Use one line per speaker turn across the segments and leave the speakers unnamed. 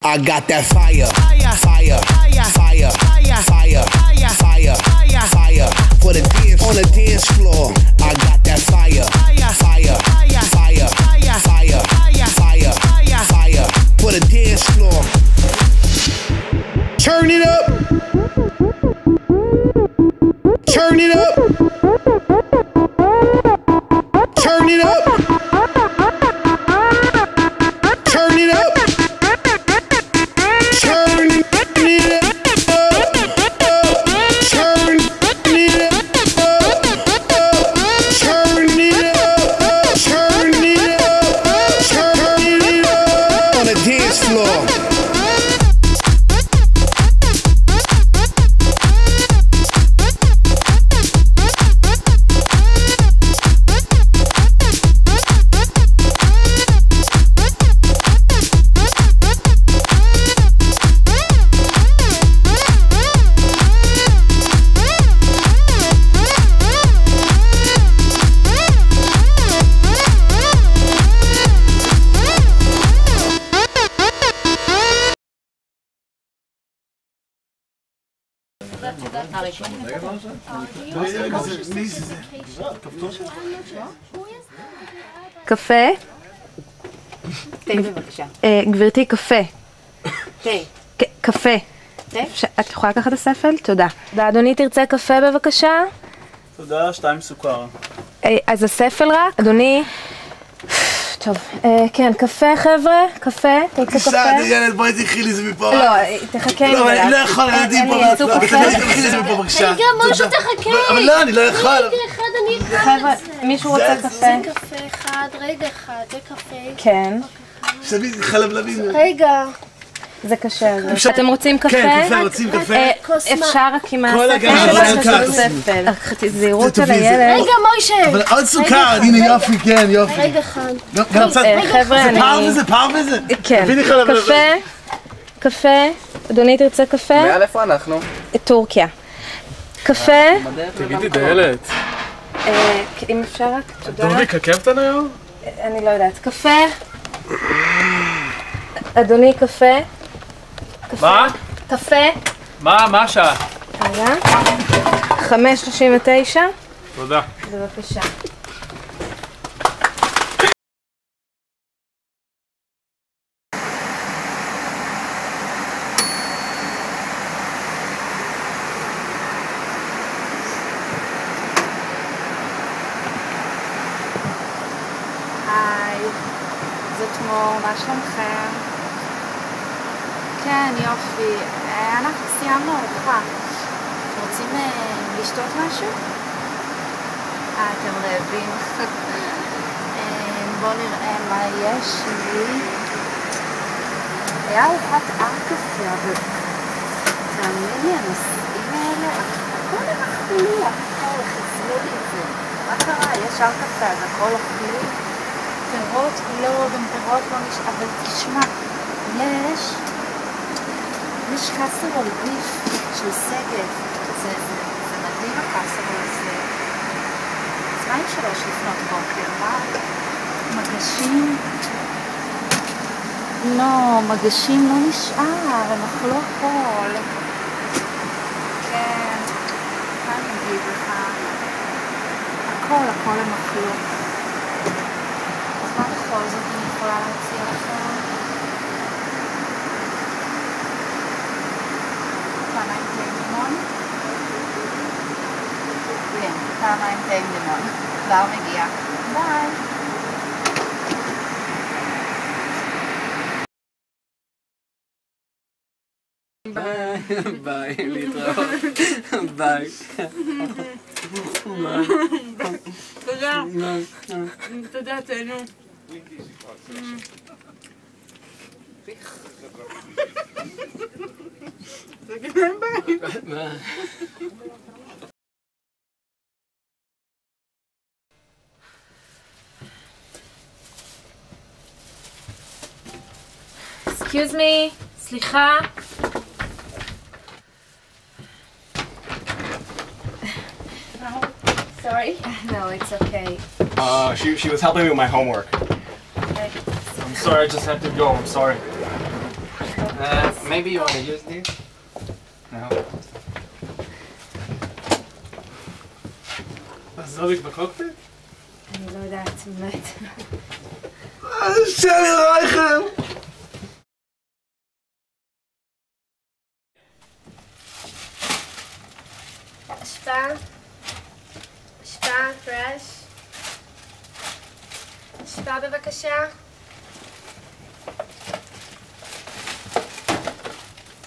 I got that fire, fire, fire, fire, fire, fire, fire for the dance on the dance floor. I got that fire, fire, fire, fire, fire, fire, fire for the dance floor. Turn it up, turn it up, turn it up, turn it up.
קפה?
תה בבקשה.
גברתי, קפה.
תה.
קפה.
תה?
את יכולה לקחת את הספל? תודה. אדוני, תרצה קפה בבקשה?
תודה, 2 סוכר.
אז הספל רק? אדוני... טוב, כן, קפה חבר'ה? קפה? תרצה קפה?
בסדר, ילד, בואי תקחי לי זה מפה.
לא, תחכה.
לא, אני לא יכול, ילדים פה. תקחי לי זה מפה בבקשה.
רגע, משהו תחכה.
אבל לא, אני לא יכול.
רגע אחד, אני אקח
חבר'ה,
את זה.
מישהו רוצה קפה?
זה קפה אחד, רגע אחד, זה קפה.
כן.
שבי חלבלבים.
רגע.
זה קשה. אתם רוצים קפה?
כן, קפה, רוצים קפה.
אפשר רק עם
כל
הספל. זהירות על הילד.
רגע, מוישה.
אבל עוד סוכר, הנה יופי, כן, יופי.
רגע אחד.
גם קצת,
חבר'ה,
זה
אני...
פער בזה?
כן.
תביא לי חלבלבים.
קפה. אדוני, תרצה קפה?
מעל איפה אנחנו?
טורקיה. קפה.
תגידי, דיילת.
אם אפשר רק, תודה.
דורי, קקפטן היום?
אני לא יודעת. קפה. אדוני, קפה.
מה?
קפה.
מה השעה?
רגע. 5:39.
תודה.
בבקשה.
היי, זאת מור, מה שלומכם? כן, יופי. אנחנו סיימנו ארוחה. רוצים לשתות משהו? אתם רעבים. בואו נראה מה יש לי. היה ארוחת קפה, אבל תאמין לי, הנושאים האלה, הכל הם אכלו, הכל, חיסלו לי את זה. מה קרה? יש קפה, אז הכל אוכלי. פירות? לא, גם פירות לא נשאר, אבל תשמע, יש קסרול ביף של סגב, זה מדהים הקסרול הזה. אז מה עם 3 לפנות בוקר? מה? מגשים? לא, מגשים לא נשאר, הם אכלו הכל. כן, מה אני אגיד לך? הכל הם אכלו. אז מה בכל זאת אני יכולה להציע לכם? פעמיים תה עם לימון? כן, פעמיים תה עם לימון. כבר מגיע. ביי.
ביי, להתראות. ביי.
תודה. תודה, תהנו. תגיד להם ביי.
Excuse me, סליחה. Sorry? No, it's okay.
She was helping me with my homework.
Okay.
I'm sorry, I just had to go. I'm sorry.
Maybe you want to use this? No.
אז זוביק בקוקפיט?
אני לא יודעת, באמת.
שלי רייכם!
אשפה, פרש. אשפה בבקשה.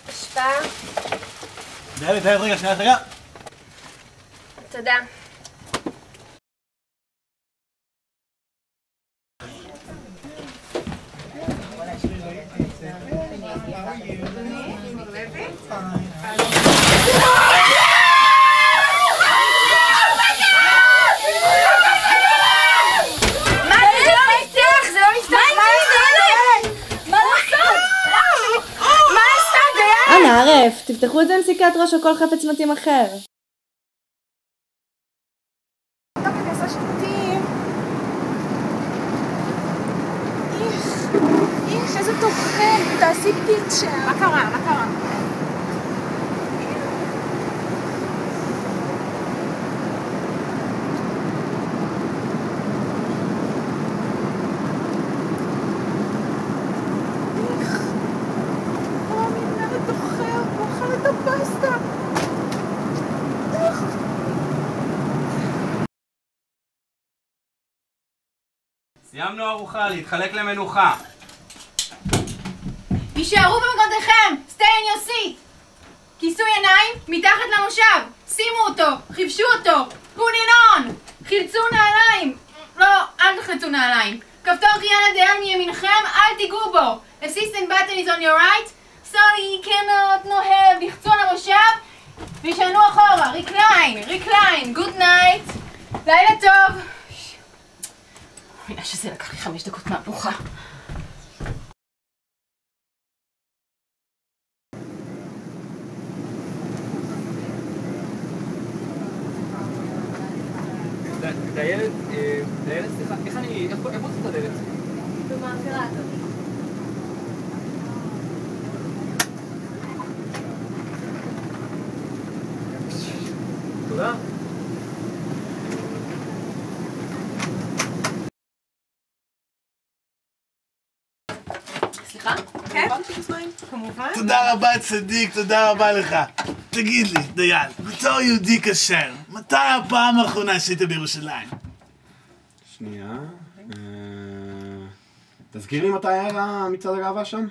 אשפה.
רגע, שנייה.
תודה.
אנא, ערף, תפתחו את זה עם סיכת ראש או כל חפץ מתאים אחר.
איך, איזה טוחן, תעשי פיצ'ר. מה קרה?
סיימנו ארוחה, להתחלק למנוחה.
הישארו במקומותיכם! Stay in your seat! כיסוי עיניים מתחת למושב! שימו אותו! חיפשו אותו! put it on! חילצו נעליים! לא, אל תחלצו נעליים! כפתור קריאה לדייל מימינכם, אל תיגעו בו! Assistant button is on your right. Sorry, you cannot נוהב! לחצו על המושב וישענו אחורה! recline! good night! לילה טוב! מילה שזה לקח לי 5 דקות מהפוכה.
דיילת, סליחה, איך פותחים את הדלת?
במעבירה, אדוני.
תודה.
סליחה? כן? כמובן.
תודה רבה צדיק, תודה רבה לך. תגיד לי, דייל, בתור יהודי כשר, מתי הפעם האחרונה שהיית בירושלים?
שנייה. תזכיר לי מתי היה מצעד הגאווה שם?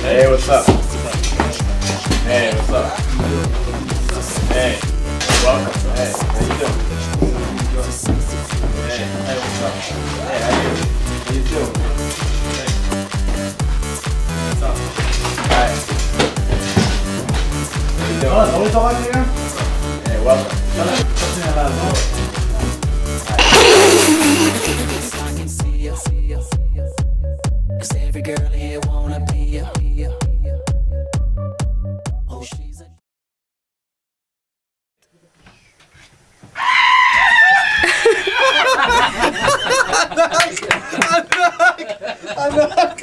Hey, what's up? Hey, what's up? Hey, welcome. Hey, how you doing? Hey, what's up? Hey, how you doing? Hey. What's up? Hi. How you doing? Hey, welcome.
Cause every girl here wanna be ya. Oh, she's a
ענק!